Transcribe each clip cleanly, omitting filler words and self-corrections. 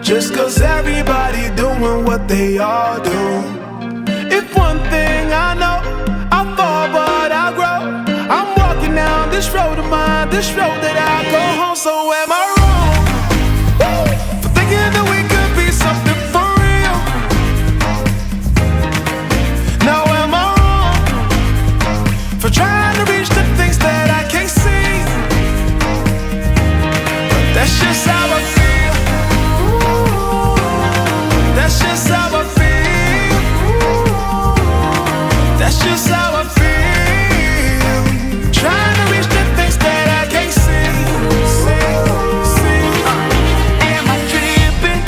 just 'cause everybody doing what they all do. If one thing I know, I fall but I grow. I'm walking down this road of mine, this road that I go home. So am I wrong for thinking that we could be something for real? Now am I wrong for trying to reach the things that I can't see? But that's just how I feel. That's just how I feel. That's just how I feel. Trying to reach the things that I can't see. Am I tripping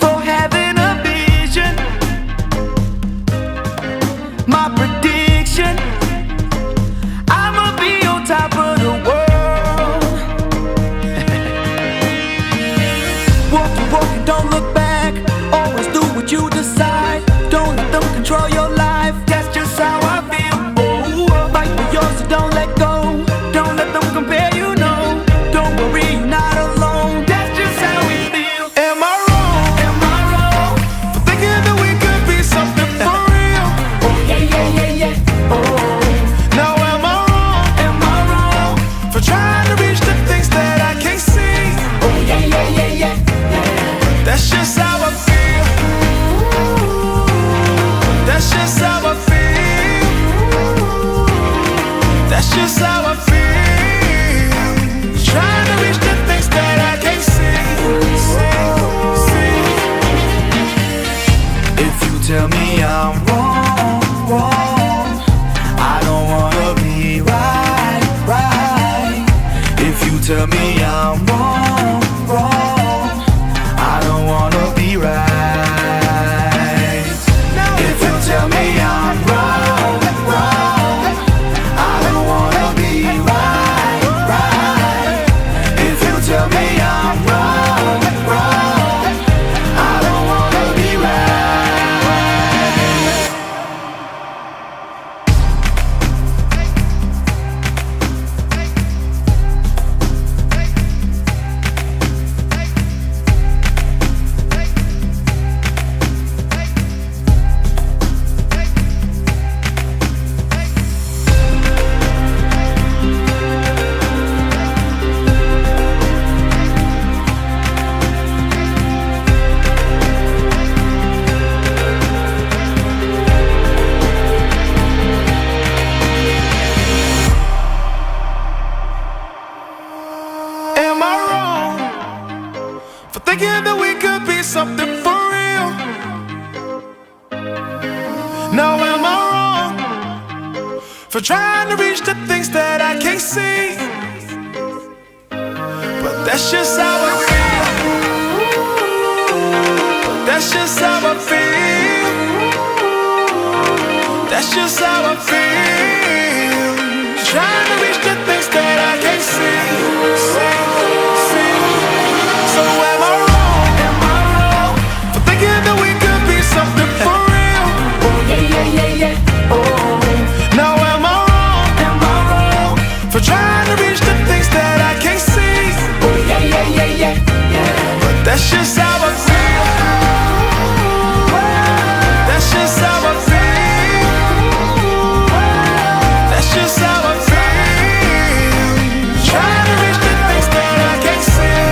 for having a vision? My prediction, I'ma be on top of the world. Walking, walking, don't look back. Always do what you decide. Don't let them control your life. That's just how I feel. Oh, fight for yours, so don't let go. Don't let them compare, you know. Don't worry, you're not alone. That's just how we feel. Am I wrong? Am I wrong? For thinking that we could be something for real? Oh yeah, yeah, yeah, yeah. Oh, Now am I wrong am I wrong? for trying to reach the things that I can't see? Oh yeah, yeah, yeah, yeah, yeah. That's just how I feel. That's just how I feel. That's just how I feel. Trying to reach the things that I can't see. If you tell me I'm wrong, wrong, I don't wanna be right, right. If you tell me I'm wrong, wrong, I don't wanna be right. If you tell me I'm wrong, wrong, I don't wanna be right, right. If you tell me I'm wrong, wrong, I don't wanna be right. Am I wrong for thinking that we could be something for real? Now am I wrong for trying to reach the things that I can't see? But that's just how I feel. That's just how I feel. That's just how I feel. Trying to reach the things that I can't see. So am I wrong? Am I wrong? For thinking that we could be something for real? Oh yeah, yeah, yeah, yeah. Oh, Now am I wrong am I wrong? for trying to reach the things that I can't see? Oh yeah, yeah, yeah, yeah, yeah. But that's just how I feel. That's just how I feel. That's just how I feel. Trying to reach the things that I can't see.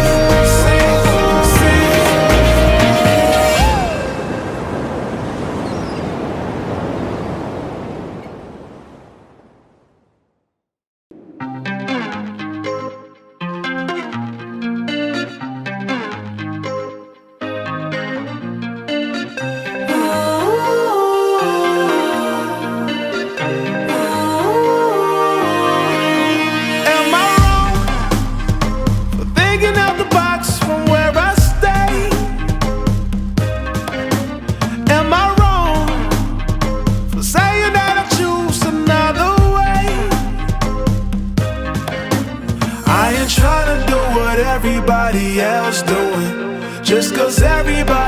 Am I wrong for thinking out the box from where I stay? Am I wrong for saying that I choose another way? I ain't trying to do what everybody else doing, just 'cause everybody